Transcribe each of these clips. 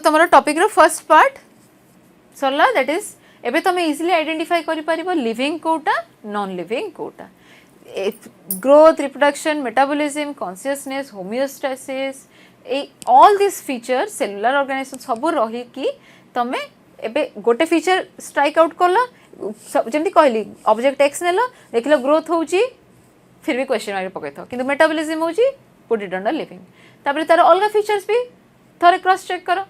तुम टॉपिक रो first part सरला दैट इज एबे तुम इजिली आइडेंटिफाई करि परिबो लिविंग कोटा नॉन लिविंग कोटा growth reproduction metabolism consciousness homeostasis all this feature cellular organisation सब रही कि तमे एबे गोटे फीचर स्ट्राइक आउट करला जमती कहली ऑब्जेक्ट एक्स नेलो देखलो ग्रोथ होउची फिर भी क्वेश्चन मार्क पकई था किंतु मेटाबॉलिज्म होउची पुट इट अंडर लिविंग तापर तार अलग फीचर्स भी थोड़े क्रॉस चेक करो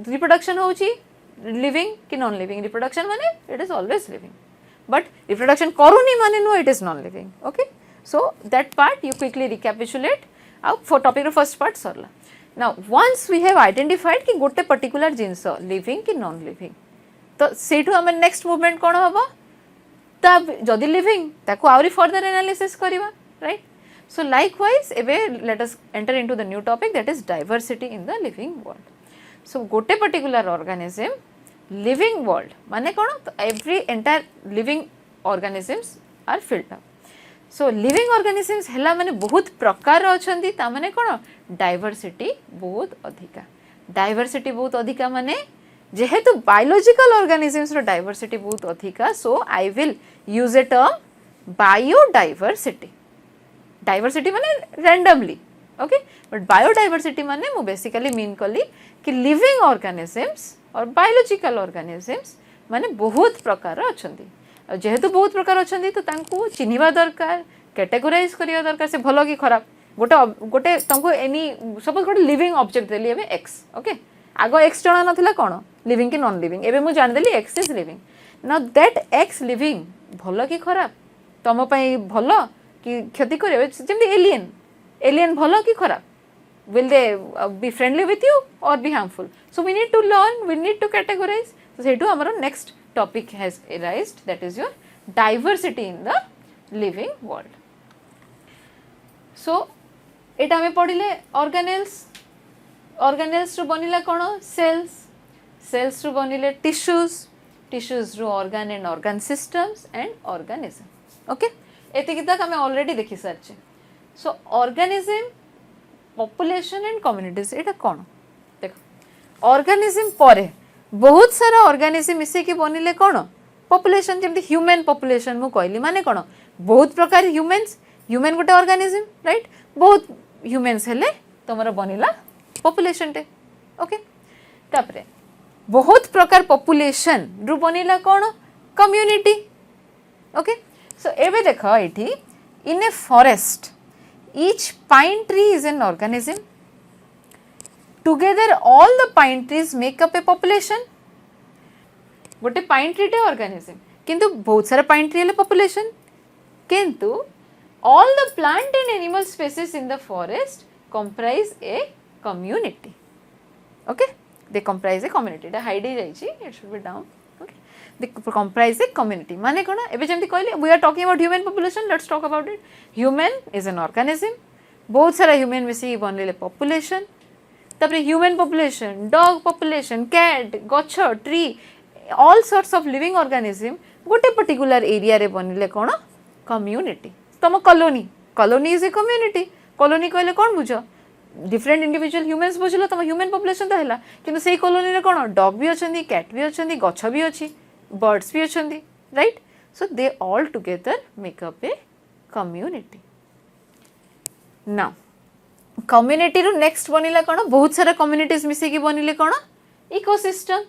रिप्रोडक्शन होउची लिविंग कि नॉन लिविंग रिप्रोडक्शन माने it is always living but reproduction करूनी माने no it is non living okay so that part you quickly recapitulate out for topic रो फर्स्ट पार्ट सरला now once we have identified कि गोटे particular जिंस living कि non living तो सेठू आम नेक्स्ट मूवमेंट कौन हम जदि लिविंग ताको आउरी फर्दर एनालिसिस करवा राइट सो लाइकवाइज एबे let us enter into the new topic that is diversity in the living world so गोटे पर्टिकुलर ऑर्गेनिज्म लिविंग वर्ल्ड माने कौन तो every entire living organisms are filled up so living organisms हैला माने बहुत प्रकार अछंती ता माने कौन डाइवर्सिटी बहुत अधिका डाइवर्सिटी बहुत अधिका माने जेहेतु बायोलॉजिकल ऑर्गेनिजम्स रो डाइवर्सिटी बहुत अधिका so I will use a term biodiversity diversity माने रैंडमली ओके बट बायोडाइवर्सिटी माने मु बेसिकली मीन कली कि लिविंग ऑर्गेनिजम्स और बायोलॉजिकल ऑर्गेनिजम्स माने बहुत प्रकार अछंती जेहेतु बहुत प्रकार अछंती तो तांको चिन्हिबा दरकार कैटेगोराइज करिया दरकार से भलो कि खराब गोटे गोटे तुमको एनी सपोज गोटे लिविंग ऑब्जेक्ट देली एबे एक्स ओके आगो एक्स जणा नथिला कोन लिविंग कि नॉन लिविंग एबे मु जान देली X is living now that X living भलो कि खराब तम पई भलो कि क्षति करे जेमति एलियन एलियन भलो कि खराब will they be friendly with you or be harmful so we need to learn we need to categorize so say to our next topic has arisen that is your diversity in the living world so eta ame padile organelles ru banila kono cells ru banile tissues ru organ and organ systems and organism okay एतिक तक हमें already देखि सारछे सो organism population and communities एटा कोन देखो organism परे बहुत सारा organism मिसे कि बनिले कोन population जेमति human population मु कहली माने कोन बहुत प्रकार ह्यूमन गोटे ऑर्गेनिज्म राइट बहुत ह्यूमन्स हेले तमरा बनिला पॉपुलेशन टे ओके तापरे बहुत प्रकार पॉपुलेशन रु बनिला कोन कम्युनिटी ओके सो एबे देखो एठी इन a forest each pine tree is an organism together all the pine trees make up a population गोटे pine tree टे organism किंतु बहुत सारा pine tree ले population किंतु all the plant and animal species in the forest comprise a community okay they comprise a community टा hide जाई छी it should be down okay they comprise a community माने कोन एबे जेमति कहली we are talking about human population let's talk about it human is an organism बहुत सारा human मिसी बनले population तबरे human population dog population cat गछ tree all sorts of living organism गोटे particular area रे बनले कोन community तम colony is a community colony कहले कोन बुझो different individual humans बुझलो तम human population तो हैला किंतु सेही colony रे कोन dog भी अछंती cat भी अछंती गछ भी अछि birds भी अछंती right so they all together make up a community now community ru next बनिला कोन बहुत सारा communities मिसे कि बनिले कोन ecosystem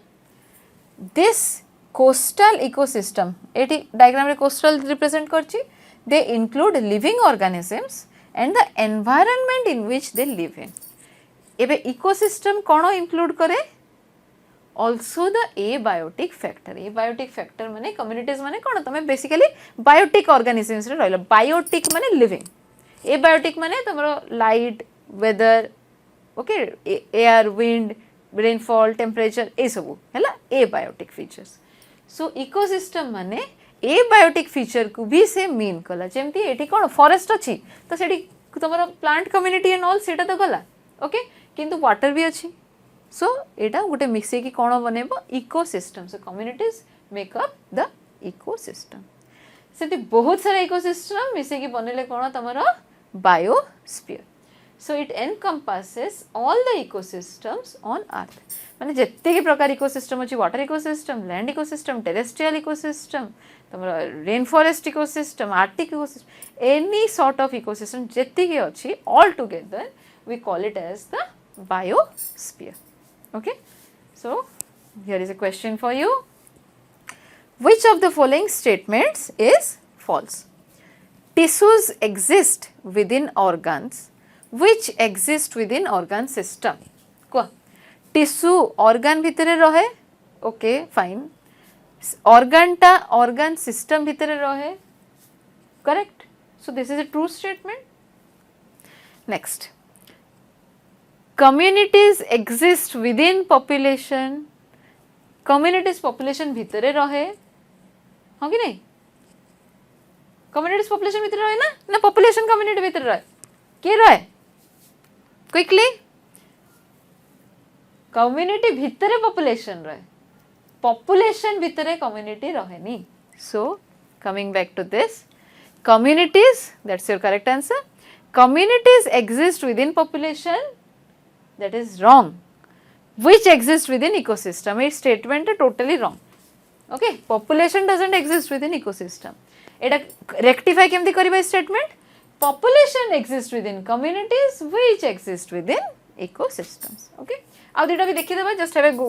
this coastal ecosystem eighty diagram रे coastal represent करछि they include living organisms and the environment in which they live in एबे ecosystem कोन include करे also the abiotic factor माने communities माने कोन तमे बेसिकली biotic organisms रे रहला biotic माने living abiotic माने तमरो light weather okay air wind rainfall temperature ए सब हैला abiotic features so ecosystem माने abiotic feature को भी से मीन कला जेमती एठी कोन forest अछि तो सेठी तमरो plant community and all सेटा तो गला ओके किंतु water भी अछि सो एटा गोटे मिक्स की कौन बनेबो ecosystem so communities make up the ecosystem से बहुत सारा इकोसिस्टम मिसे की बनेले कौन तमरो biosphere So it encompasses all the ecosystems on earth. माने जितने की प्रकार इकोसिस्टम अच्छी water ecosystem, land ecosystem, terrestrial ecosystem, तमरा rain forest ecosystem, arctic ecosystem, any sort of ecosystem जितने की अच्छी all together we call it as the biosphere. Okay, so here is a question for you. Which of the following statements is false? Tissues exist within organs which exist within organ system. Ko tissue organ bhitare rahe, okay fine. Organ ta organ system bhitare rahe, correct. So this is a true statement. Next, communities exist within population. Communities population bhitare rahe, हाँ कि नहीं? Communities population भीतर रहे ना population community भीतर रहे, क्या रहे? Quickly, community भीतर population रहे, population भीतर community रहे नहीं. So coming back to this, communities, that's your correct answer. Communities exist within population, that is wrong. Which exist within ecosystem? This statement is totally wrong. Okay, population doesn't exist within ecosystem. Etah rectify केमती करिबा statement? Population exists within communities which exist within ecosystems. Okay, आउ दुटा भी देखि देबा, just have a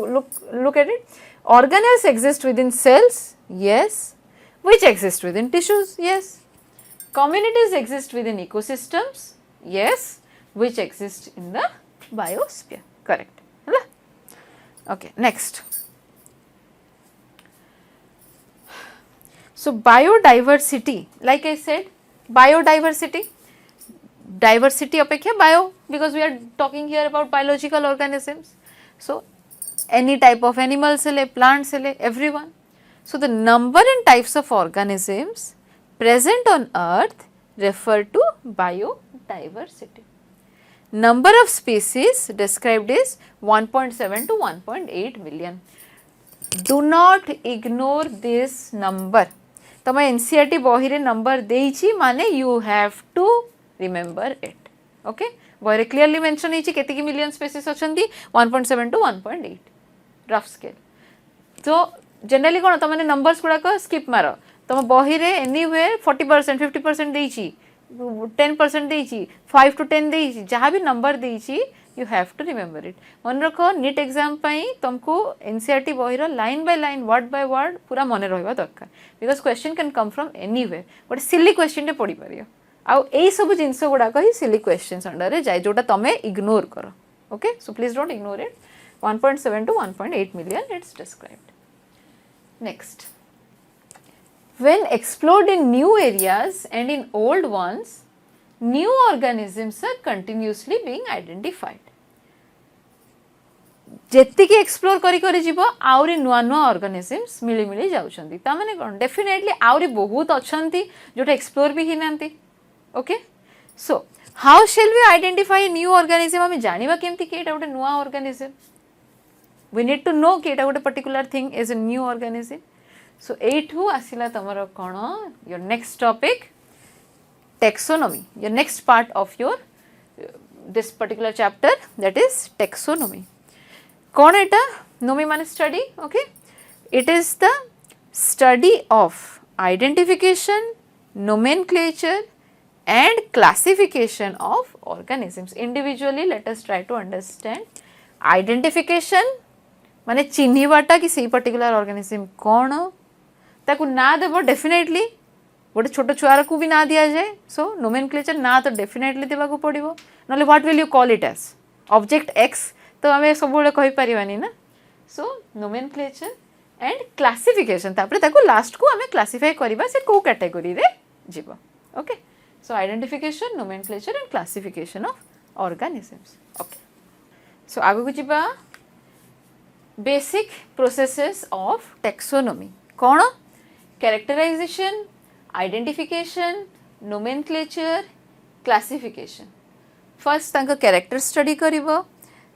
look at it. Organelles exist within cells, yes. Which exist within tissues, yes. Communities exist within ecosystems, yes. Which exist in the biosphere, correct. Hala? Okay, next. So biodiversity, like I said, biodiversity, diversity apeksha bio, because we are talking here about biological organisms. So any type of animals cell, plants cell, everyone. So the number and types of organisms present on earth refer to biodiversity. Number of species described is 1.7 to 1.8 million. Do not ignore this number. तम NCERT बही रे number देइछि माने you have to remember it. Okay, बही clearly mention होइछि केते की million species अछंती 1.7 टू 1.8 रफ स्केल. तो जनरली कोन त माने नंबर्स गुडा को स्किप मारो. तम बही रे एनीवेयर 40% 50% देइछि, 10% देइछि, 5 to 10 देइछि, जहाँ भी number देइछि you have to remember it. मन रखो नीट एग्जाम पाई तुमको एनसीईआरटी बही रो line by line word by word पूरा मन रहबा दरकार, because question can come from anywhere. गोटे सिली क्वेश्चन टे पढ़ी पारियो. आउ एई सब जिंस गुडाक ही सिली क्वेश्चंस अंडर रे जाय जोटा तमे इग्नोर करो. Okay, so please don't ignore it. 1.7 to 1.8 million it's described. Next, when explored in new areas and in old ones, new organisms are continuously being identified. जेति की एक्सप्लोर करी करी जीवो आउरी नुआ नुआ ऑर्गेनिजम्स मिली मिली जाउछंती. ता माने कोन डेफिनेटली आउरी बहुत अछंती जोटा एक्सप्लोर भी हिनांती. Okay, so how shall we identify new organism? हम जानिबा केमती कि एटा गोटे नुआ ऑर्गेनिजम. वी नीड टू नो कि एटा गोटे particular thing is a new organism. So एठू आसिला तमरो कोन your next topic taxonomy, your next part of your this particular chapter, that is taxonomy. कौन एटा? नोमी माने study. Okay, it is the study of identification, nomenclature and classification of organisms individually. Let us try to understand. Identification माने चिन्हिबाटा कि सेही particular organism कौन, ताकू ना देबो definitely गोटे छोट छुआर को भी ना दिया जाए. सो नोमेनक्लेचर ना तो डेफिनेटली देवाक पड़ो, ना what will you call it as object X, तो आम सब कही पारानी ना. सो नोमेनक्लेचर एंड क्लासिफिकेशन, तापर ताको लास्ट को आम क्लासिफाई करवा से को कैटेगोरी रे जीव. Okay, so identification, nomenclature and classification of organisms. Okay, so आगो को जीवा बेसिक प्रोसेसेस ऑफ टैक्सोनॉमी. कौन? Characterisation, identification, nomenclature, classification. First तांको कैरेक्टर स्टडी करिवो,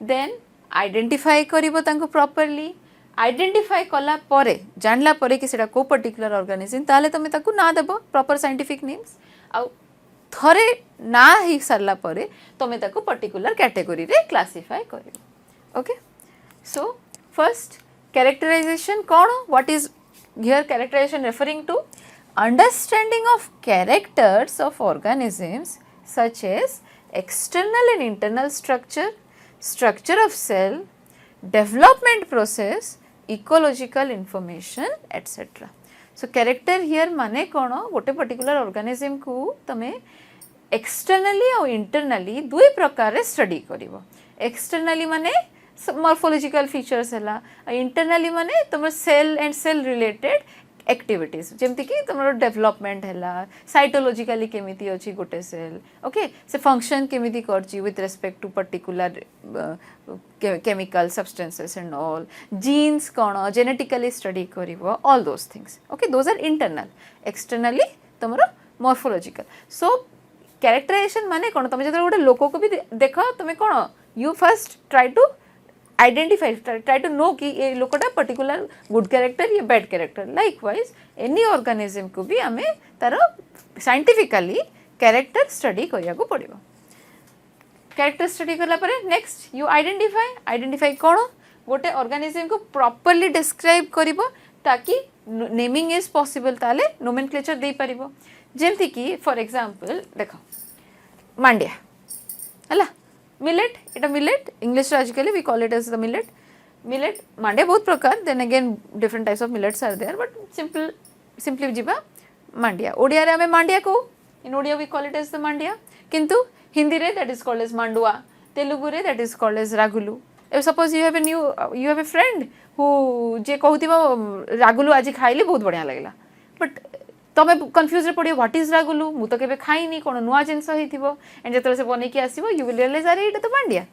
देन आइडेंटिफाई करिवो तांको प्रॉपर्ली. आइडेंटिफाई कला परे जानला परे कि सेटा को पर्टिकुलर ऑर्गेनिज्म, ताले तमे ताकू ना देबो प्रॉपर साइंटिफिक नेम्स. आ थरे ना ही सारला परे तमे ताको पर्टिकुलर कैटेगरी रे क्लासिफाई करिवो ओके सो फर्स्ट कैरेक्टराइजेशन कौन what is here characterisation referring to understanding of characters of organisms such as external and internal structure, structure of cell, development process, ecological information etc. So character here माने कौन गोटे particular organism को तमे externally और internally दुई प्रकार study करिवो externally माने morphological features है internally माने तुम cell and cell related activities जमती कि तुम डेवलपमेंट है साइटोलॉजिकली केमिति अछि गोटे सेल ओके से फंक्शन केमिति करछि with respect to particular chemical substances and all genes कौन जेनेटिकली स्टडी करिवो all those things okay those are internal externally तुमरो मॉर्फोलॉजिकल सो कैरेक्टराइजेशन माने कौन तुम जब गोटे लोक को भी देख तुम कौन you first try to identify try to know कि ये लोकटा पर्टिकुलर गुड कैरेक्टर या bad character likewise any organism को भी आमे तार साइंटिफिकली कैरेक्टर स्टडी करिया को पड़िबो कैरेक्टर स्टडी करला परे नेक्स्ट यू आइडेंटिफाई कौन गोटे ऑर्गेनिज्म को प्रॉपर्ली डिस्क्राइब करिवो ताकि नेमिंग इज पॉसिबल ताले नोमेनक्लेचर दे परिबो जेमति कि फॉर एग्जांपल देखो मांडिया हला मिलेट इटा मिलेट इंग्लिश आजिकली we call it as the millet mandia बहुत प्रकार then again different types of millets are there but simply जीवा मांडिया ओडिया रे हमें मांडिया को in Odia we call it as the mandia किंतु हिंदी रे that is called as mandua Telugu रे that is called as ragulu if suppose you have a friend who जे कहूथिबा रागुलु आज खाइली बहुत बढ़िया लागला बट तमे कन्फ्यूज पड़ो व्हाट इज रागुलु मु तो केबे खाइनी कोन नुआ जिंस होइथिबो एंड जेतले से बनै कि आसीबो यू विल रियलाइज अरे इटा तो मांडिया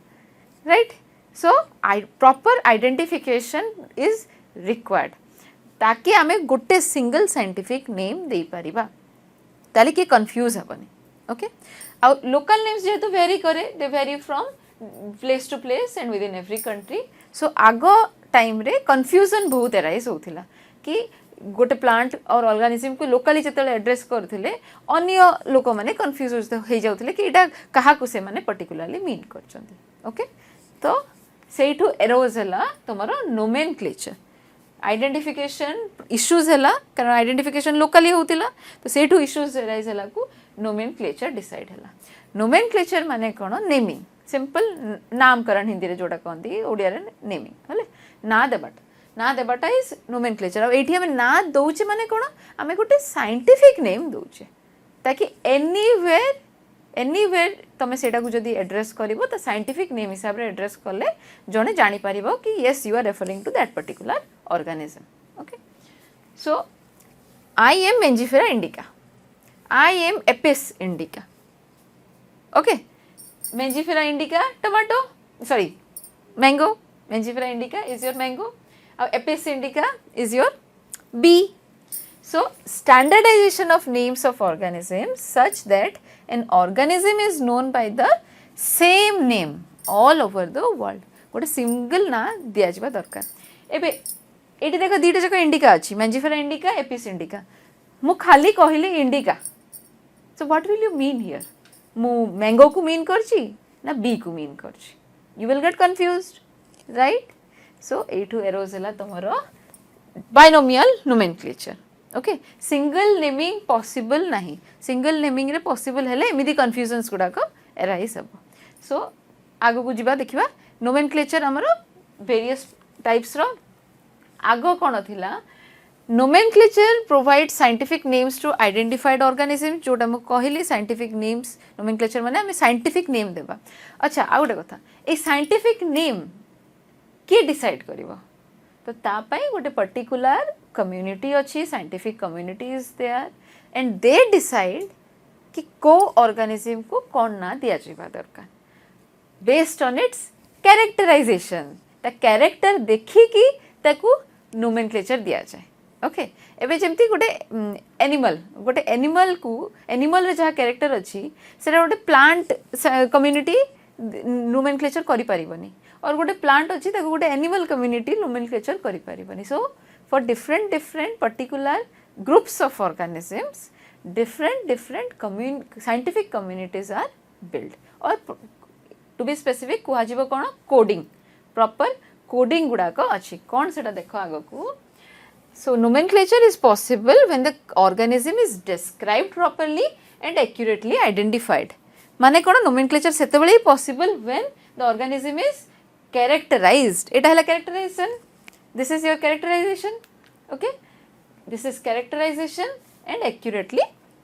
right so proper identification is required ताकि आमे गोटे सिंगल साइंटिफिक नेम दे परिबा ताले कि कंफ्यूज हबनी ओके आ लोकल नेम्स जेतु वेरी करे they vary from place to place and with in every country so आगो टाइम रे कंफ्यूजन बहुत एराइज होथिला कि गोटे प्लांट और ऑर्गेनिज्म को लोकली जिते एड्रेस करथिले अन्य लोक माने कंफ्यूज हो जाउथिले कि एटा कहा को से माने पर्टिकुलरली मीन करचंती ओके तो सेठू एरोज हला तमरो नोमेनक्लेचर आइडेंटिफिकेशन इश्यूज हला कारण आइडेंटिफिकेशन लोकली होतिला तो सेठू इश्यूज एराइज हला को नोमेनक्लेचर डिसाइड हला नोमेनक्लेचर माने कोन नेमिंग सिंपल नामकरण हिंदी रे जोडा कहंदी ओडिया रे नेमिंग हले ना देबाटा इज नोमेनक्लेचर एठी हमें ना दउचे माने कोन हमें गोटे साइंटिफिक नेम दउचे ताकि एनीवेयर तमे सेटा को जदी एड्रेस करिवो तो साइंटिफिक नेम हिसाब रे एड्रेस करले जने जानि परिबो कि yes you are referring to that particular organism okay so I am Mangifera indica I am Apis indica okay Mangifera indica tomato sorry mango Mangifera indica is your mango Apis indica is your bee. So standardization of names of organisms such that an organism is known by the same name all over the world. गोटे single ना दिया जाबा दरकार एबे eighty देखो दीटा जक indica अछि मेंजिफेरा indica Apis indica मु खाली कहिली indica so what will you mean here मु मैंगो को मीन करछि ना बी को मीन करछि you will get confused right so एठू एरोज हला तमरो binomial nomenclature okay single naming possible नहीं सिंगल नेमिंग रे पॉसिबल हेले एमिदी कंफ्यूजन्स गुडा को एराइज हबो सो आगो को जिबा देखिबा नोमेनक्लेचर हमरो वेरियस टाइप्स रो आगो कोन थिला nomenclature provide scientific names to identified organism जोटा म कहली साइंटिफिक नेम्स नोमेनक्लेचर माने हम साइंटिफिक नेम देबा अच्छा आ गोटे कथा ए साइंटिफिक नेम किए डिसाइड करिवो तो ता पई गोटे पर्टिकुलर कम्युनिटी अच्छी scientific community is there and they decide कि को ऑर्गेनिज्म को कौन ना दिया जाबा दरकार बेस्ड ऑन इट्स कैरेक्टराइजेशन ता कैरेक्टर देखी कि ताकू नोमेनक्लेचर दिया जाए ओके एबे जेमती गोटे एनिमल को एनिमल रे जहा कैरेक्टर अच्छी सेटा गोटे प्लांट कम्युनिटी नोमेनक्लेचर करि परिबनी और गोटे प्लांट अच्छी ताको गोटे एनिमल कम्युनिटी नोमेनक्लेचर करि परिबनी so for different particular groups of organisms different scientific communities are built, or to be specific कुहा जीवो कोन कोडिंग, proper कोडिंग गुडा को अछि कोन सेटा देखो आगो को. So nomenclature is possible when the organism is described properly and accurately identified. माने कोन nomenclature सेते बेले possible when the organism is characterized. एटा हला characterization. This is your characterization. Okay, this is characterization and accurately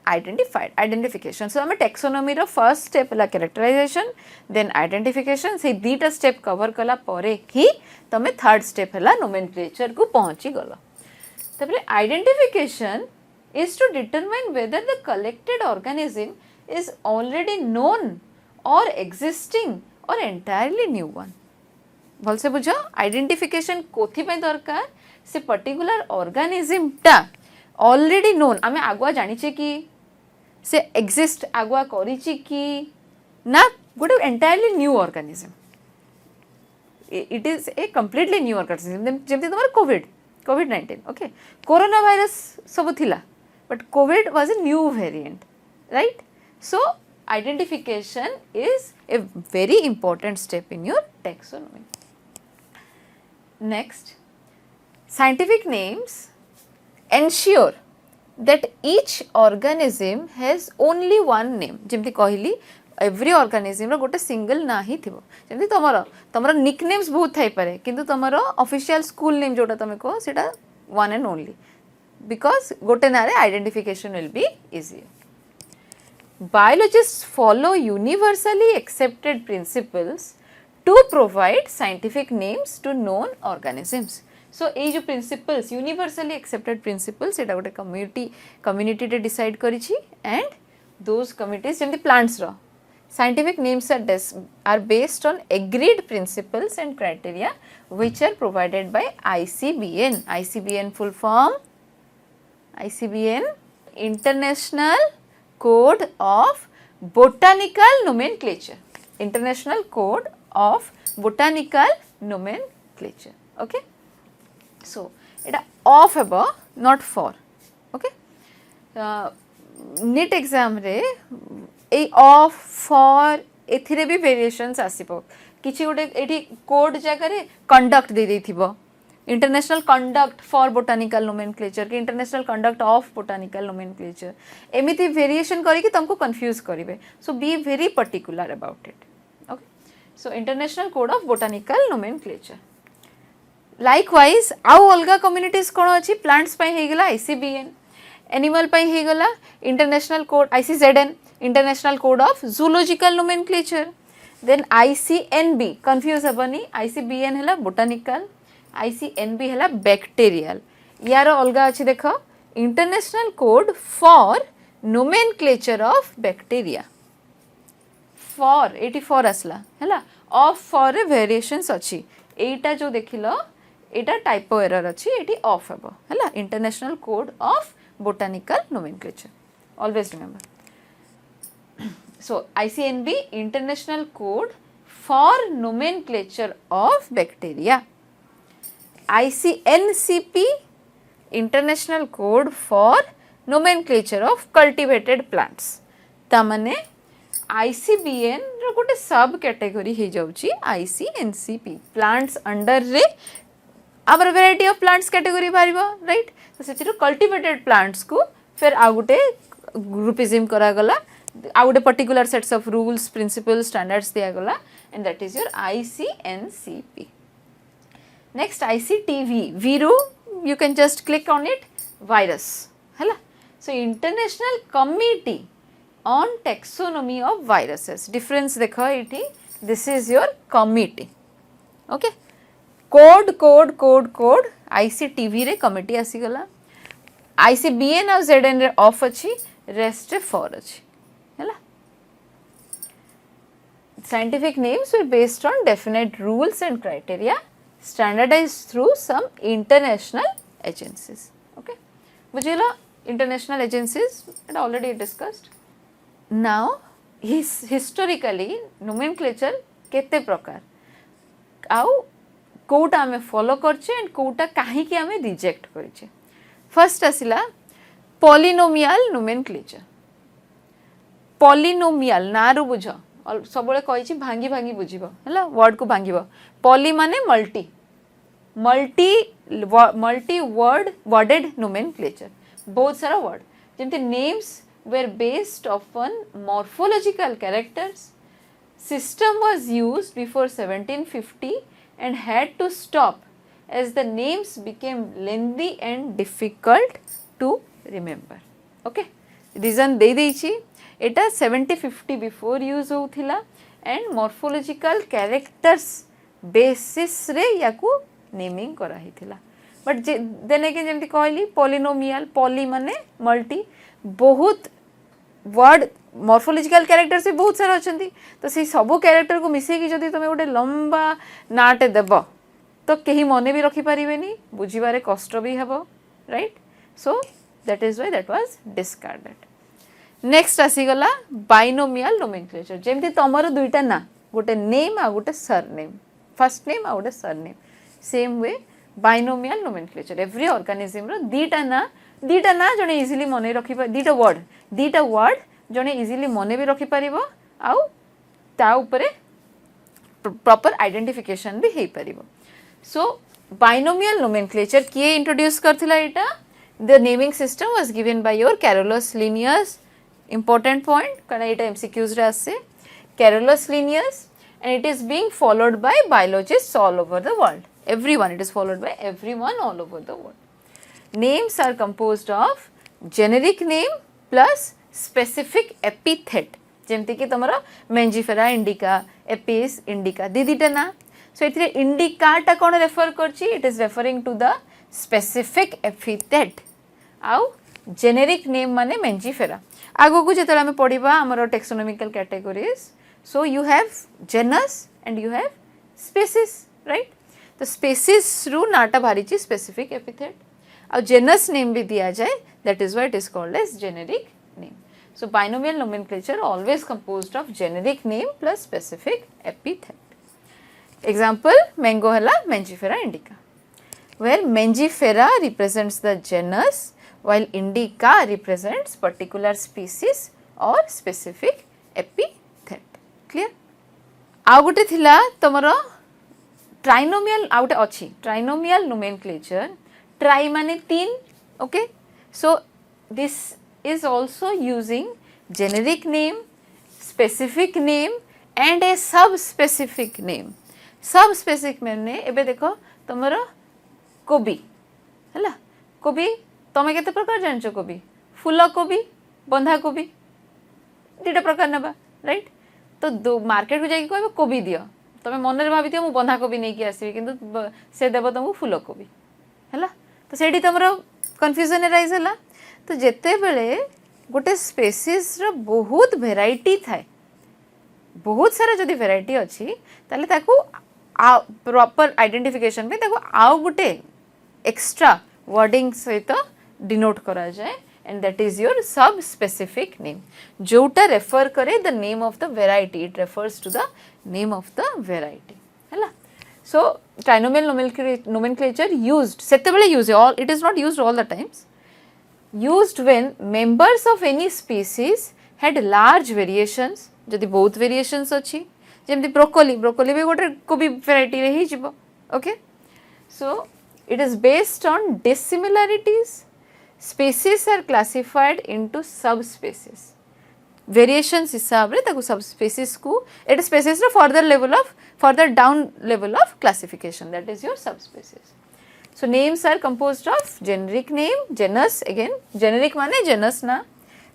identification. So हमें taxonomy रो first step हला characterization, then identification. से दीटा step cover कला परे ही तमे third step हला nomenclature को पहुंची गलो. तबले identification is to determine whether the collected organism is already known or existing or entirely new one. भल से बुझो आइडेंटिफिकेशन कोथि पे दरकार, से पर्टिकुलर ऑर्गेनिज्म टा ऑलरेडी नोन आमे आगुआ जानिचे कि से एग्जिस्ट आगुआ करिछि कि ना गोटे entirely new organism. It is a completely new organism. जेमति तमर कोविड-19 ओके, कोरोना वायरस सब थिला but COVID was a new variant, right? So identification is a very important step in your taxonomy. Next, scientific names ensure that each organism has only one name. जेमती कहली every organism रो गोटे single ना ही थिबो. जेमती तमरो nicknames बहुत Thai पारे किंतु तमरो official school name जोटा तमे को सेटा one and only, because गोटे ना रे identification will be easier. Biologists follow universally accepted principles to provide scientific names to known organisms. So ये जो principles universally accepted principles एटा गोटे community टे decide करिछि, and those communities जेमति plants row scientific names are based on agreed principles and criteria which are provided by ICBN. ICBN full form ICBN, International Code of Botanical Nomenclature. International Code of Botanical Nomenclature. Okay, so এটা off ହେବ, not for. Okay, NEET exam रे ए off for एथिरे भी variations आसीबो. किछि गोटे एठी code जगह रे कंडक्ट दे देथिबो, international conduct for botanical nomenclature कि international conduct of botanical nomenclature, एमिति वेरिएशन करिकि तुमको कंफ्यूज करिवे. So be very particular about it. Okay, so international code of botanical nomenclature. Likewise आउ अलगा कम्युनिटीज कोन अछि, प्लांट्स पय हे गेला ICBN, एनिमल पय हे गेला international code ICZN, international code of zoological nomenclature. Then ICNB confuse हबनी, ICBN हैला बोटानिकल, ICNB हैला बैक्टीरियल. यार अलगा अछि देखो, international code for nomenclature of bacteria. For 84 आसला हैला, ऑफ फॉर रे वेरिएशंस अछि. एटा जो देखिलो एटा टाइपो एरर अछि, एटी ऑफ हेबो हैला. International code of botanical nomenclature, always remember. So ICNB, International Code for Nomenclature of Bacteria. ICNCP, International Code for Nomenclature of Cultivated Plants. तामने ICBN रो गोटे sub category हे जाउची ICNCP. प्लांट्स अंडर रे आवर variety of plants category बारिबो, right? तो सेतिरो कल्टिवेटेड प्लांट्स को फिर आ गोटे ग्रुपिज्म करा गला, आ गोटे particular sets of rules, principles, standards दिया गला, and that is your ICNCP. Next ICTV, Viru, you can just click on it, virus, हैला. So International Committee on Taxonomy of Viruses. Difference देखो इठी, this is your committee. Okay, code ICTV रे committee आसी गला. ICBN और ZN रे off अछि, rest रे for अछि, हैला. Scientific names were based on definite rules and criteria standardized through some international agencies. Okay, बुझिला international agencies, it already discussed. Now historically nomenclature केते प्रकार आउ कोटा आमे फॉलो करछे एंड कोटा काहे कि आमे रिजेक्ट करछे. फर्स्ट आसिला पॉलिनोमियल नोमेनक्लेचर पॉलिनोमियल ना रू बुझ सब कही भांगी भांगी बुझिब है वर्ड को भांग पॉली माने multi multi multi worded nomenclature बहुत सारा वर्ड जमती names were based upon morphological characters. System was used before 1750 and had to stop as the names became lengthy and difficult to remember. Okay, reason they देइछि Etah 70-50 before use होउथिला and morphological characters basis रे याकू naming करा हिथिला but then again जेमती कहली polynomial poly माने multi बहुत word morphological character से बहुत सारा अच्छा तो से सब कैरेक्टर को मिसेकी जदि तुम गोटे लंबा नाटे देव तो कहीं मने भी रखिपारे बुझे कष्ट भी हे right so that is why that was discarded next आसीगला बाइनोमियल नोमेनक्लेचर जेमती तुमर दुईटा ना गोटे नेम आ गोटे सरनेम फर्स्ट नेम आ गोटे surname same way binomial nomenclature every organism रो दीटा ना जने इजीली मने रखि दीटा वर्ड जने इजीली मने भी रखि परिबो आउ ता ऊपर प्रॉपर आइडेंटिफिकेशन भी हे परिबो सो बाइनोमियल नोमेनक्लेचर किए introduce करथिला Etah the naming system was given by your Carolus Linnaeus important point कारण एटा एमसीक्यूज रे आसे Carolus Linnaeus and it is being followed by biologists all over the world. Everyone, it is followed by everyone all over the world. Names are composed of generic name plus specific epithet. जेमती कि तमरा Mangifera indica Apis indica दीदीटा ना so एथिरे indica टा कोन refer करची it is referring to the specific epithet आउ जेनेरिक नेम माने मेंजिफेरा आगो को जेतला हम पढिबा हमर taxonomical categories so you have genus and you have species right तो species रू नाटा भारीची specific epithet और genus name भी दिया जाए that is why it is called as generic name so binomial nomenclature always composed of generic name plus specific epithet example mango hela mangifera indica where mangifera represents the genus while indica represents particular species or specific epithet clear आउ गोटे थिला तमरो trinomial आउटे अच्छी trinomial nomenclature tri माने तीन okay so this is also using generic name specific name and a subspecific name मैंने एबे देखो तमरो कोबी है कोबी तमें केते प्रकार जानछो कोबी फूल कोबी बंधा कोबी दीटा प्रकार नबा राइट तो मार्केट को जाकि कह कोबी दियो तुम मन में भाभी मुझे बंधा कोबी नहीं आसबि किंतु से देव तुमको फूल कोबी है तो से तुम कन्फ्यूजन राइज है तो जिते बड़े गोटे स्पेसीज रो बहुत भेराइटी थाए बहुत सारा जदि भेराइटी अच्छी ताले ताकू प्रॉपर आइडेंटिफिकेशन पे ताकू आउ गोटे एक्स्ट्रा वर्डिंग सहित डिनोट करा जाए and that is your sub specific name जोटा रेफर करे the name of the variety it refers to the name of the variety है so trinomial nomenclature used सेतेबेले use all it is not used all the times used when members of any species had large variations जदि बहुत variations अच्छी जेमती broccoli भी गोटे कोबी variety रे ही जिवो okay so it is based on dissimilarities species are classified into subspecies variations हिसाब रे ताकू subspecies को eight species row further down level of classification that is your subspecies so names are composed of generic name genus again generic माने genus ना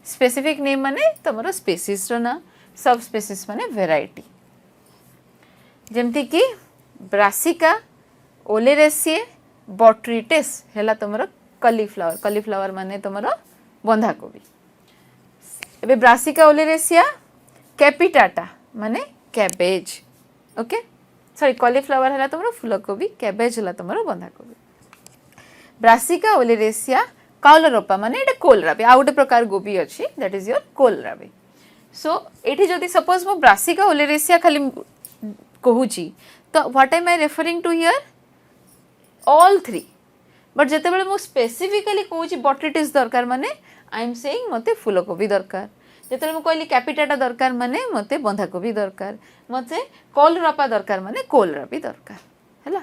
specific name माने तमरो species रो ना subspecies माने variety जेमती कि ब्रासिका ओलेरेसिए बॉट्रिटिस हैला तमरो कलीफ्लावर माने तुमरो बंधा कोबी एबे ब्रासिका ओलेरेसिया कैपिटाटा माने कैबेज ओके सॉरी कॉलीफ्लावर हैला तुमरो फूलकोबी कैबेज हैला तुमरो बंधा कोबी ब्रासिका ओलेरेसिया काउलरोपा माने एटा कोलराबी आ गोटे प्रकार गोबी अछि that is your kohlrabi so एठी जदी सपोज मो ब्रासिका ओलेरेसिया खाली कहूची तो what am I referring to here all three but जितेबाला मु स्पेसिफिकली कहूँ बट्रिटिस दरकार माने आई एम सेइंग मते फूलकोबी दरकार जिते मुझे कहली कैपिटाटा दरकार माने मते बंधाकोबी दरकार मते कोलरापा दरकार माने कोलरापी दरकार है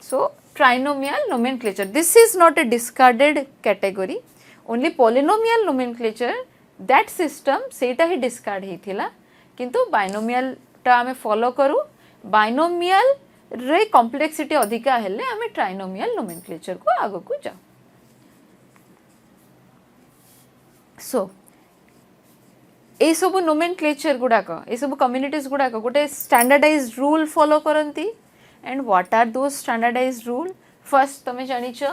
so trinomial nomenclature this is not a discarded category only polynomial nomenclature that system सेटा ही डिस्कार्ड होता किंतु बाइनोमियल टा आमे फॉलो करू बाइनोमियल रे कॉम्प्लेक्सिटी अधिका हेले आमे ट्राइनोमियल नोमेनक्लेचर को आगो को जाओ सो ए सब नोमेनक्लेचर गुड़ाक ए सब कम्युनिटीज गुड़ाक गोटे स्टैंडर्डाइज्ड रूल फॉलो करती and what are those standardised rule first तुम जानिछ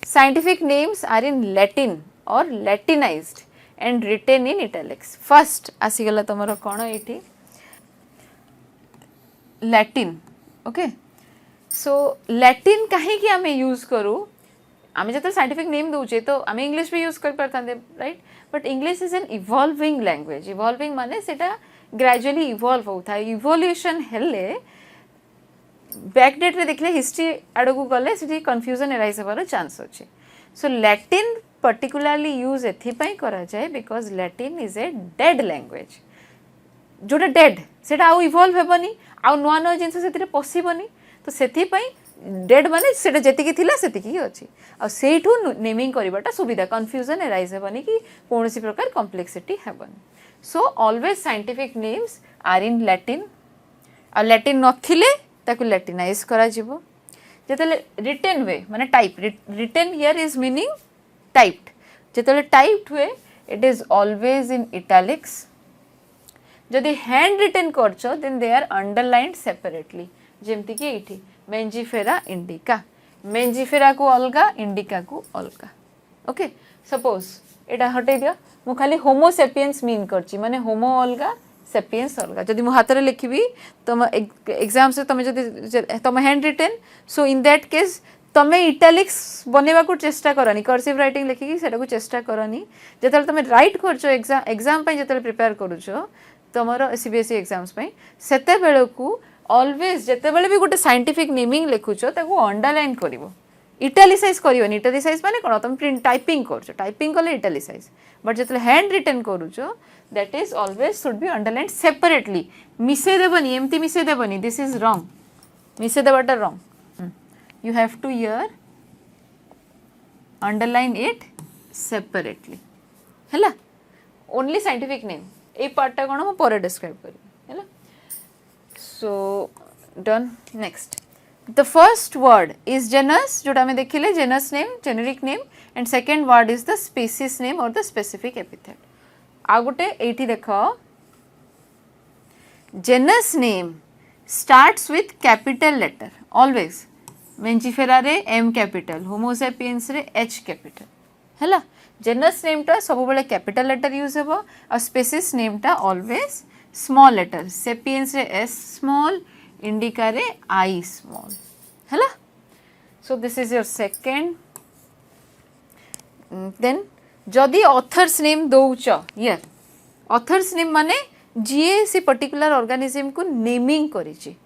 scientific names are in Latin और Latinised and written in italics first आसीगला तुमर कौन ये लैटिन ओके सो लैटिन कहीं आम यूज करूँ आम जो साइंटिफिक नेम दूचे तो आम इंग्लिश भी यूज कर पारता right but English is an evolving language evolving माने सेटा ग्रेजुअली इवॉल्व होता है इवोल्यूशन हेले बैकडेट रे देखले हिस्ट्री आड़ को गले से कन्फ्यूजन एराइज होबार चांस अच्छे सो लैटिन पर्टिकुलरली यूज एथिपाई करा जाए because Latin is a dead language जोटा डेड सेटा आउ इवॉल्व हेबनी आउ नुआ नुआ जिनस से पशिबनी तो सेथिपाई डेड माने सेटा जेतिकी थिला सेतिकी ही अछि आ सेठू नेमिंग करबाटा सुविधा कन्फ्यूजन एराइज हेबनी कि कोनोसी प्रकार कॉम्प्लेक्सिटी हेबनी so always scientific names are in Latin आ लैटिन नथिले ताकू लैटिनाइज करा जिवो जेतले रिटेन वे माने type written here is meaning typed जेतले टाइप्ड हुए it is always in italics जदि हैंड रिटेन करछ then they are underlined separately जेमती कि एठी मेंजिफेरा इंडिका मेंजिफेरा को अलगा इंडिका को अलगा ओके सपोज एटा हटे दियो मु खाली होमो सेपियंस मीन करची माने होमो अलगा सेपियंस अलगा जदि मु हाथ रे लिखिबी तुम एग्जाम से तुम जदि तुम hand retain so in that case तमे इटालिक्स बनेवा को चेष्टा करनी कर्सिव राइटिंग लिखिकी सेटा को चेष्टा करनी जेतले तमे राइट करछो एग्जाम पई जेतले प्रिपेयर करूछो तुमरो सीबीएसई एग्जाम्स पई सेते बेले को ऑलवेज जेते बेले भी गोटे साइंटिफिक नेमिंग लिखुछो ताको अंडरलाइन करिवो इटालिसाइज करिवोनी इटालिसाइज माने कोन तुम प्रिंट टाइपिंग करछो टाइपिंग कले इटालिसाइज बट जेतले हैंड रिटेन करूछो that is always should be underline separately मिसे देबनी एमती मिसे देबनी दिस इज रॉन्ग मिसे देबाटा wrong you have to here underline it separately हैला only scientific name ए पार्ट टा कोन हम पर डिस्क्राइब करी हैला so done next the first word is genus जोटा में देखिले genus name generic name and second word is the species name or the specific epithet आ गोटे एठी देखो genus name starts with capital letter always Mangifera रे M capital Homo sapiens रे H capital हैला जेनस नेम टा सब बेले कैपिटल लेटर यूज हेबो और स्पीसीज नेम टा ऑलवेज स्मॉल लेटर सेपियंस रे एस स्मॉल इंडिका रे आई स्मॉल हैला so this is your second then जदि ऑथर्स नेम दोउच हियर ऑथर्स नेम माने जीए सी पर्टिकुलर ऑर्गेनिज्म को नेमिंग करिछि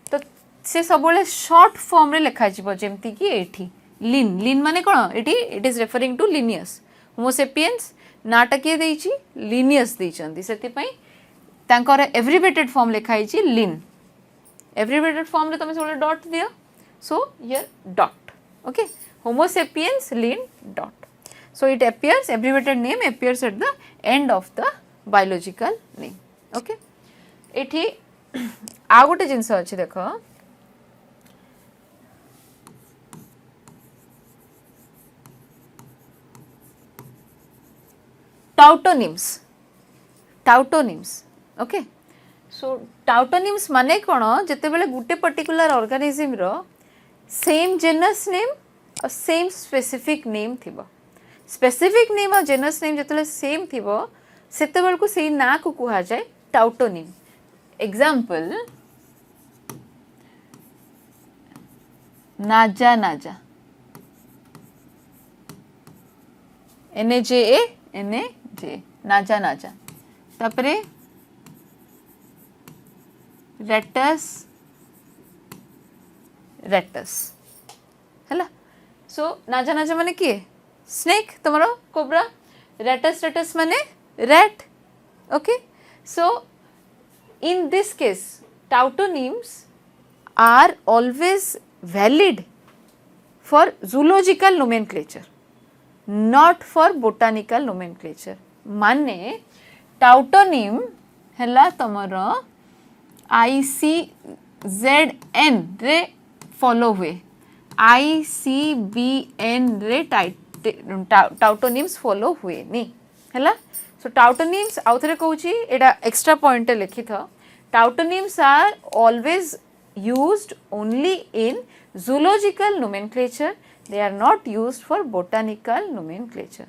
तो से सब शॉर्ट फॉर्म रे लिखा जीवो जेमती कि एठी लिन लिन माने कोन एठी it is referring to Linnaeus Homo sapiens नाटा के देइछि लिनियस देइछंती सेति पई तांकर एब्रिविएटेड फॉर्म लिखा हिछि लिन एब्रिविएटेड फॉर्म रे तमे सब डॉट दियो so here dot okay Homo sapiens Linn dot so it appears abbreviated name appears at the end of the biological name okay एठी आ गोटे जिंस अछि देखो टाउटोनिम्स ओके सो टाउटोनिम्स माने कोन जते बेले गुटे पर्टिकुलर ऑर्गेनिज्म रो सेम जेनस नेम और सेम स्पेसिफिक नेम थिबो स्पेसिफिक नेम और जेनस नेम जते सेम थिबो सेते बेल को सेही ना को कुहा जाय टाउटोनिम एग्जांपल नाजा नाजा NAJA नाजा नाजा तापरे रेटस रेटस हैला सो नाजा नाजा माने किए स्नेक तुमरो कोब्रा रेटस माने rat okay so in this case tautonyms are always valid for zoological nomenclature not for botanical nomenclature माने टाउटोनिम हैला तमरो ICZN रे फॉलो हुए ICBN रे टाउटोनिम्स फॉलो हुए नी हैला सो टाउटोनिम्स आउ थरे कहूची एटा एक्स्ट्रा पॉइंट लिखि था tautonyms are always used only in zoological nomenclature they are not used for botanical nomenclature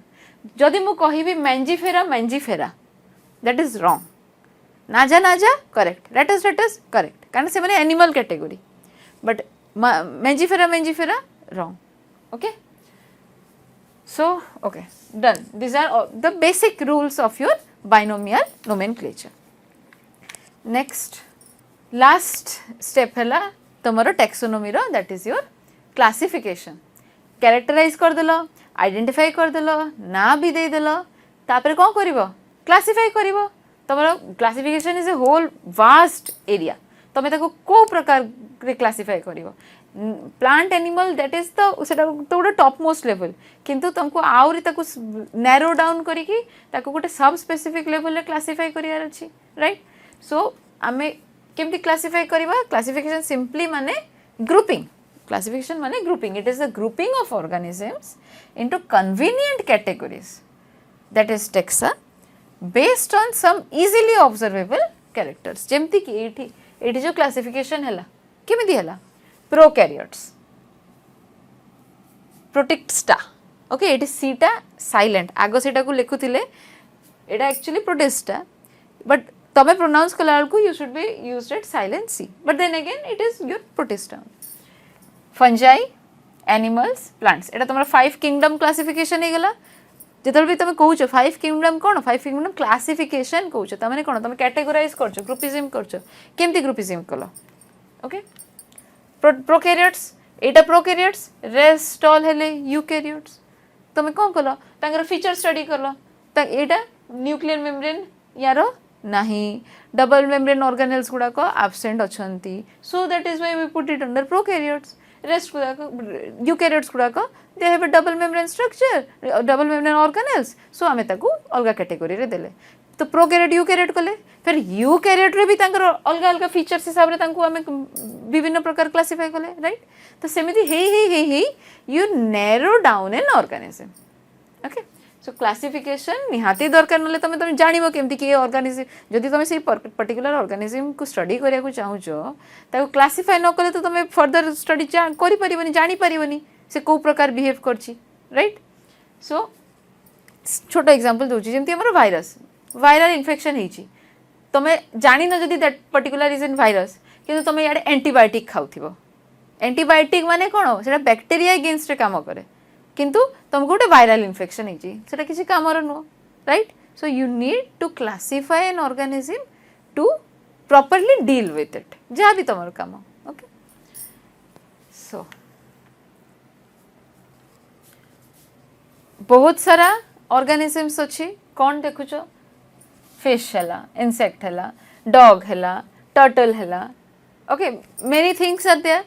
जदि मु कहिबी मैंजीफेरा that is wrong नाजा नाजा करेक्ट रेटस करेक्ट कारण से माने animal category but Mangifera wrong okay so okay done these are all the basic rules of your binomial nomenclature next last step hela tomaro taxonomy ro that is your classification characterize कर देलो identify कर देलो ना भी दे देलो तापर कोन करिवो classify करिवो तमरो classification is a whole vast area तमे ताको को प्रकार रे classify करिवो प्लांट एनिमल दैट इज तो सेटा तो गोटे टॉप मोस्ट लेवल किंतु तुमको आउरी ताको नैरो डाउन करिकी ताको गोटे सब स्पेसिफिक लेवल रे क्लासिफाई करियार अछि राइट सो आमे केमती क्लासिफाई करबा क्लासिफिकेशन सिंपली माने ग्रुपिंग classification माने grouping it is the grouping of organisms into convenient categories that is taxa based on some easily observable characters जेमती कि एठी जो classification हला केमिति हला prokaryotes protista okay एठी सीटा silent आगो सेटा को लेखुथिले एटा actually protista but तमे pronounce कला को you should be used at silent c but then again it is your protista fungi animals plants Etah तमरा 5 kingdom classification हे गला जेतल भी तमे कहूछो 5 kingdom कोन 5 kingdom classification कहूछो त माने कोन तमे कैटेगराइज करछो ग्रुपिज्म करछो केमती ग्रुपिज्म कलो ओके प्रोकैरियोट्स एटा प्रोकैरियोट्स रेस्ट ऑल हेले eukaryotes तमे कोन कलो तांगर फीचर स्टडी करलो त एटा न्यूक्लियर मेम्ब्रेन यारो नहीं डबल मेम्ब्रेन ऑर्गेनेल्स गुडा को एब्सेंट अछंती so that is why we put it under prokaryotes rest गुडा को यूकैरियोट्स गुडा को they have a double membrane structure double membrane organelles so आमे ताको अलगा कैटेगरी रे देले तो प्रोकैरियोट यूकैरियोट कले फिर यूकैरियोट रे भी तांकर अलगा अलगा फीचर्स हिसाब रे तांको आमे विभिन्न प्रकार क्लासिफाई कले राइट तो सेमिति हे you narrow down an organism okay so classification निहाती दरकार नले तमे जानिबो केमति कि ऑर्गेनिज्म जदि तमे से पर्टिकुलर ऑर्गेनिज्म को स्टडी करिया को चाहूचो ताको क्लासिफाई न कले तो तमे फर्दर स्टडी करि परिबनी जानि परिबनी से को प्रकार बिहेव करछि राइट सो छोटो एग्जांपल दोछि जेमति हमर वायरल इन्फेक्शन हेछि तमे जानि न जदि that particular is in virus किंतु तमे याडे एंटीबायोटिक खाउथिबो एंटीबायोटिक माने कोन सेटा बैक्टीरिया अगेंस्ट रे काम करे किंतु तुमको गोटे वायरल इन्फेक्शन हेछि सेटा किछि कामर no right so you need to classify an organism to properly deal with it जहाँ भी तुमर काम ओके सो बहुत सारा ऑर्गेनिजम्स अच्छी कौन देखुच फिश है इंसेक्ट है डॉग है टर्टल है okay many things are there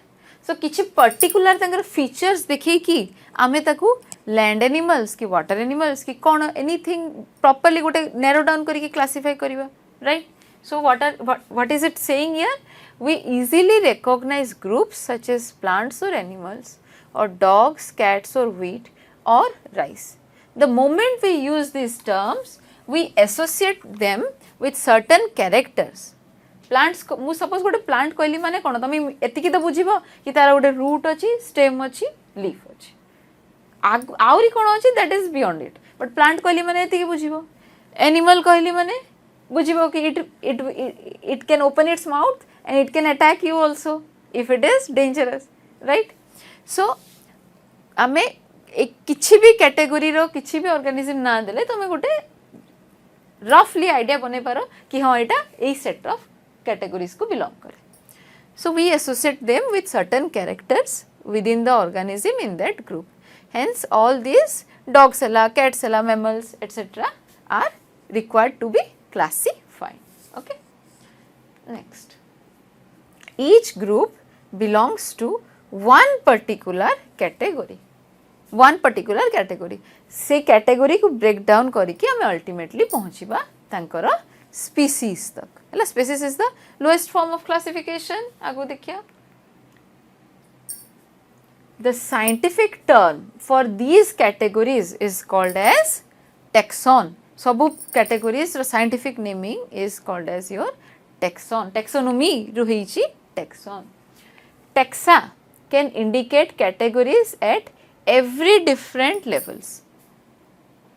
so किछि पर्टिकुलर तंगर फीचर्स देखि कि आमे ताकू लैंड एनिमल्स की वाटर एनिमल्स की कौन एनीथिंग प्रॉपर्ली गोटे नैरो डाउन करके क्लासिफाई करबा right so what is it saying here we easily recognise groups such as plants or animals or dogs cats or wheat or rice. The moment we use these terms, we associate them with certain characters. Plants मु suppose गोटे plant कहली माने कोन तमे एतिकी तो बुझिबो कि तार गोटे root अछि stem अछि leaf अछि आउरी कोन अछि that is beyond it but plant कहली माने एतिकी बुझिबो animal कहली माने बुझिबो कि it can open its mouth and it can attack you also if it is dangerous right so आमे एक किछि भी कैटेगरी रो किछि भी ऑर्गेनिज्म ना देले तमे गोटे रफली आइडिया बने पारो कि हां एटा ए सेट ऑफ कैटेगरीज को बिलोंग करे so we associate them with certain characters within the organism in that group Hence all these dogs hela, cats hela, mammals etc. are required to be classified. Okay. Next, each group belongs to one particular category. One particular category. से category को break down करके हमें ultimately पहुँचीबा तांकर species तक. है species is the lowest form of classification. आगो देखिया. The scientific term for these categories is called as taxon. सबु categories row scientific naming is called as your taxon. Taxonomy रो हेची taxon. Taxa can indicate categories at every different levels.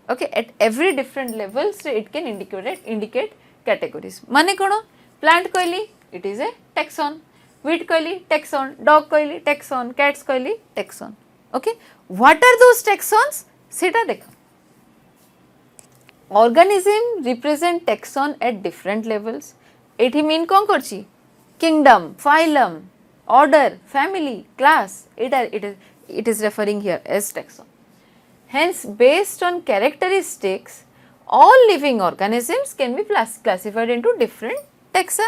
Okay, at every different levels it can indicate categories. माने कोन? Plant कहली it is a taxon, weed कहली taxon, dog कहली taxon, cats कहली taxon. Okay, what are those taxons? सेटा देखो. Organism represent taxon at different levels. एठी mean कोन करची? Kingdom, phylum, order, family, class. It is referring here as taxon. Hence, based on characteristics, all living organisms can be classified into different taxa.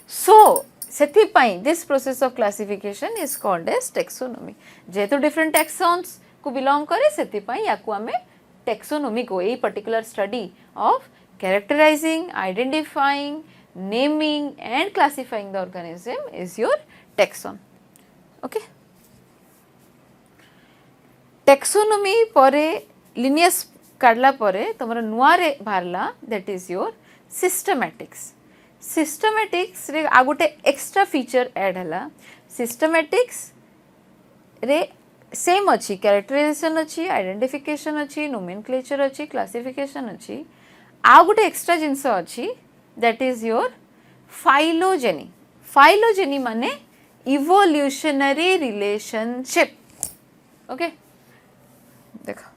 So, sethipai this process of classification is called as taxonomy. जेहेतु different taxons को belong करे sethipai याकु आमे taxonomy को a particular study of characterizing, identifying, naming and classifying the organism is your taxon. Okay. Taxonomy परे lineage काढला परे तमरा नुआ रे भारला that is your systematics. Systematics रे आगोटे extra feature add हला. Systematics रे same अच्छी characterization अच्छी, identification अच्छी, nomenclature अच्छी, classification अच्छी. आगोटे extra जिनस अच्छी that is your phylogeny. Phylogeny माने evolutionary relationship. Okay. देखो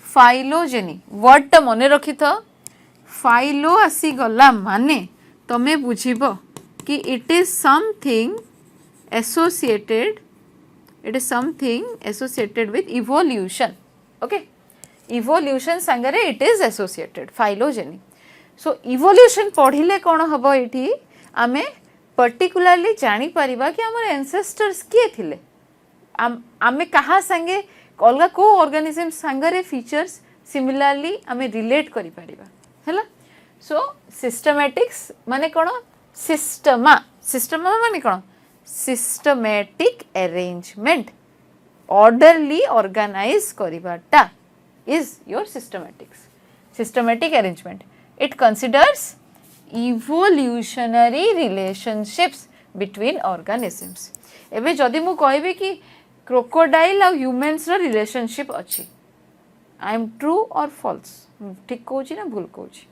फाइलोजेनी वर्ड टा मने रखी था. फाइलो आसी गला माने तमे बुझिबो कि it is something associated with evolution. Okay, evolution संगरे it is associated phylogeny. So evolution पढ़िले कोन हबो एठी आमे पर्टिकुलरली जानी परिबा कि हमर एंसेस्टर्स किए थिले, आमे कहा संगे अलगा को ऑर्गेनिज्म संगरे फीचर्स सिमिलरली आमे रिलेट करि परिबा हैला. सो सिस्टमैटिक्स माने कोन? सिस्टमा माने कोन? सिस्टमैटिक अरेंजमेंट, ऑर्डरली ऑर्गेनाइज करिबाटा is your systematic arrangement. It considers evolutionary relationships between organisms. एबे जदि मु कहबे कि क्रोकोडाइल और ह्यूमन्स रो रिलेशनशिप अच्छी, आई एम ट्रू और फॉल्स? ठीक कहूची ना भूल कहूची?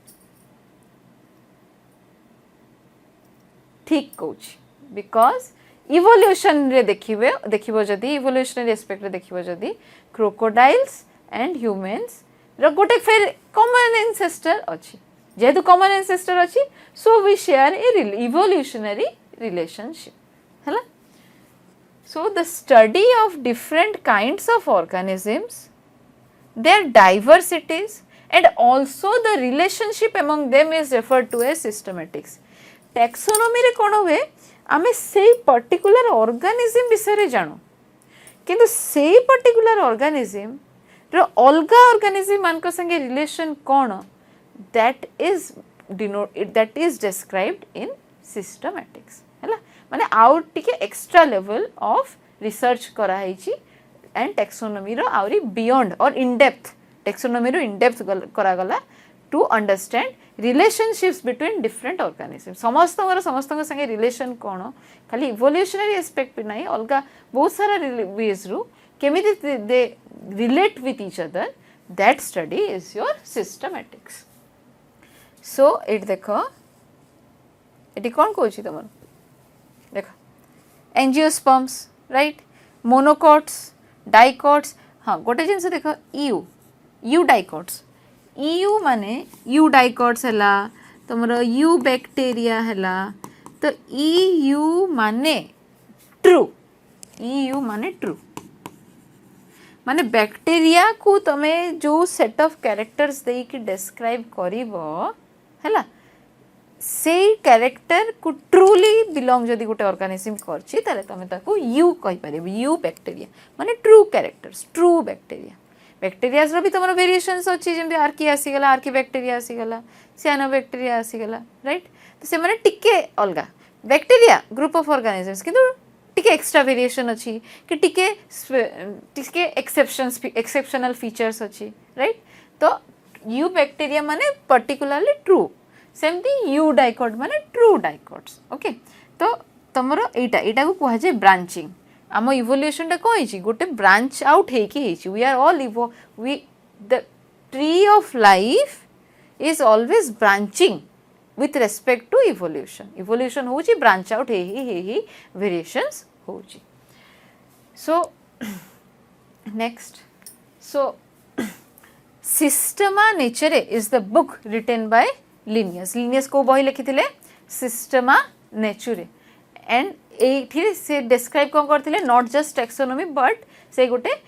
ठीक कहूची. बिकॉज इवोल्यूशन रे देखिबो जदि इवोल्यूशनरी एस्पेक्ट रे देखिबो जदि क्रोकोडाइल्स एंड ह्यूमन्स रो गोटे फिर कॉमन एंसेस्टर अच्छी. जेहेतु कॉमन एंसेस्टर अच्छी, so we share a evolutionary relationship हैला. So, the study of different kinds of organisms, their diversities and also the relationship among them is referred to as systematics. Taxonomy रे कोन हुए आमे सेही particular organism विषय रे जानो, किंतु सेही पर्टिकुलर ऑर्गेनिज्म रो अलगा ऑर्गेनिज्म मान को संगे relation cone, that is described in systematics हैला. माने आउट टिके एक्स्ट्रा लेवल ऑफ रिसर्च करा हेची एंड टैक्सोनॉमी रो आउरी बियॉन्ड और इन डेप्थ टैक्सोनॉमी रो इन डेप्थ करा गला to understand relationships between different organism. समस्त संगे रिलेशन कोन, खाली इवोल्यूशनरी एस्पेक्ट पे नहीं, अलगा बहुत सारा वेज रू केमिति they relate with each other. That study is your systematics. So it देखो एटी कोन कहूची तमर देखो एंजियोस्पर्म्स राइट, मोनोकॉट्स, डाइकॉट्स. हाँ गोटे जिनस देखो यू डाइकॉट्स. यू माने यू डाइकॉट्स हैला, तुमर यू बैक्टेरिया हैला, तो EU माने ट्रू, EU माने ट्रू, माने बैक्टीरिया को तमे जो सेट ऑफ कैरेक्टर्स दे कि डिस्क्राइब करिवो हैला से कैरेक्टर को ट्रूली बिलोंग जदि गोटे ऑर्गेनिज्म करछि ताले तमे ताको यू कहि परिबो, यू बैक्टीरिया माने true characters, true bacteria. Bacterias रो भी तमरो वेरिएशंस अछि, जेमति आर्की आसी गला, आर्की बैक्टीरिया आसी गला, सियानोबैक्टीरिया आसी गला, राइट। तो से माने टिके अलगा बैक्टीरिया ग्रुप ऑफ ऑर्गेनिजम्स किंतु टिके एक्स्ट्रा वेरिएशन अछि कि टिके एक्सेप्शनल फीचर्स अछि, राइट। तो यू बैक्टीरिया माने पर्टिकुलरली ट्रू, सेमती यू डाइकोट माने ट्रू डाइकोट्स। ओके, तो तमरो एटा को कह जे ब्रांचिंग। आम इवोल्यूशन टा कौन गोटे ब्रांच आउट है we are all we the tree of life is always branching with respect to evolution. Evolution होची branch out हे variations होची. So next, so Systema Naturae is the book written by Linnaeus. Linnaeus को बही लिखिथिले Systema Naturae, and एठी से describe कौन करथिले not just taxonomy but से गोटे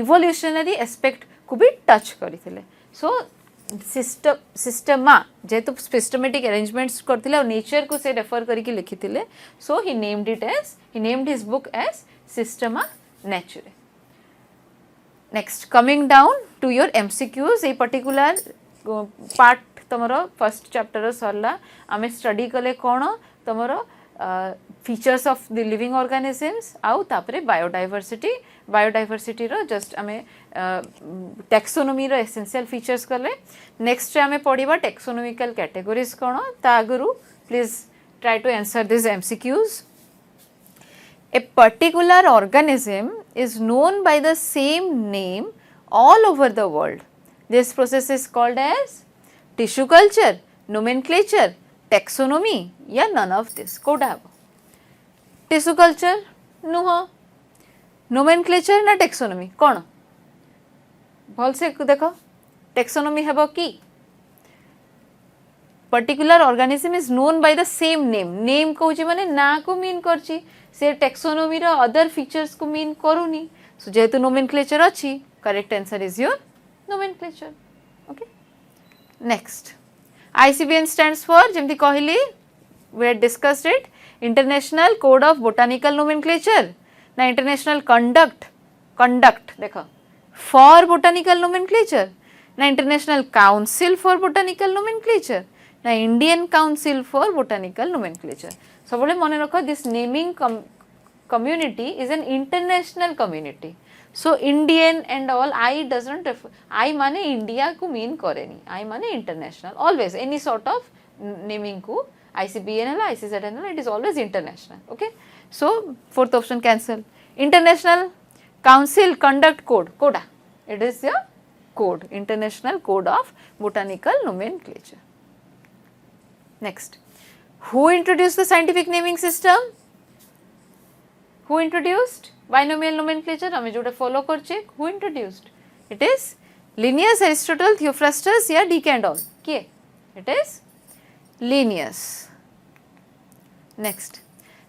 evolutionary aspect को भी touch करथिले. So सिस्टमा जेतु सिस्टमेटिक अरेंजमेंट्स करथिले और नेचर को से रेफर करके लिखिथिले, so he named his book as Systema Naturae. Next, coming down to your MCQs, a particular part तमरो फर्स्ट चैप्टर सरला. आमे स्टडी कले कोन तमरो features of the living organisms आउ तापरे बायोडाइवर्सिटी रो जस्ट आमे टैक्सोनॉमी रो एसेंशियल फीचर्स कले. नेक्स्ट आमे पढ़िबा टैक्सोनॉमिकल कैटेगोरीज कोन. ता आगुरु please try to answer this MCQs. A particular organism is known by the same name all over the world. This process is called as tissue culture, nomenclature, taxonomy या none of this. कोडा हबो tissue culture नुह, nomenclature ना taxonomy कौन भल से देखो. taxonomy हबो कि particular organism is known by the same name. name कहूची माने ना को मीन करची, से टैक्सोनॉमी रो अदर फीचर्स को मीन करूनी. सो जेहेतु नोमेनक्लेचर अच्छी, correct answer is your nomenclature. Okay, next, ICBN stands for जेमती कहली we had discussed it, international code of botanical nomenclature ना इंटरनेशनल कंडक्ट देखो फॉर बोटानिकल नोमेनक्लेचर ना international council for botanical nomenclature ना Indian council for botanical nomenclature. सब मन रख, this naming community is an international community. So Indian and all, I doesn't refer, I माने India को mean करेनी, I माने international. Always any sort of naming को ICBN है, ICZN है, it is always international. Okay, so fourth option cancel. International Council Conduct Code, CODA, it is the code, International Code of Botanical Nomenclature. Next, who introduced the scientific naming system? Who introduced binomial nomenclature? हमें जोड़ा follow करचे. Who introduced? It is Linnaeus, Aristotle, Theophrastus या Dee Candolle. किए? It is Linnaeus. Next,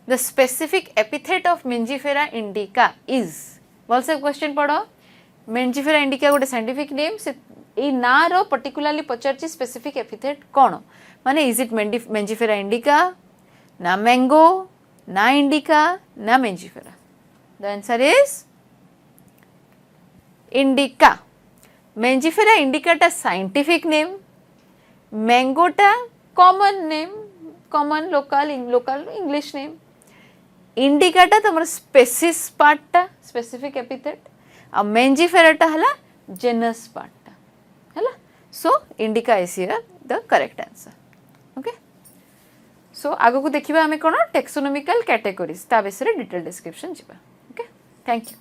the specific epithet of Mangifera indica is. बोल से question पढ़ो. Mangifera indica गोटे scientific name. से ए ना रो particularly पचारची specific epithet कौन? माने is it Mangifera indica, ना mango, ना indica, ना Mangifera? The answer is indica. Mangifera indica ta scientific name, mango ta common name, common local English name. Indica ta तमर species part ta specific epithet, और Mangifera ta हला genus part ta हला. So indica is here the correct answer. Okay. सो आगो को देखिबा हमें कोन taxonomical categories ता विषय डिटेल डिस्क्रिप्शन जिबा. Okay, thank you.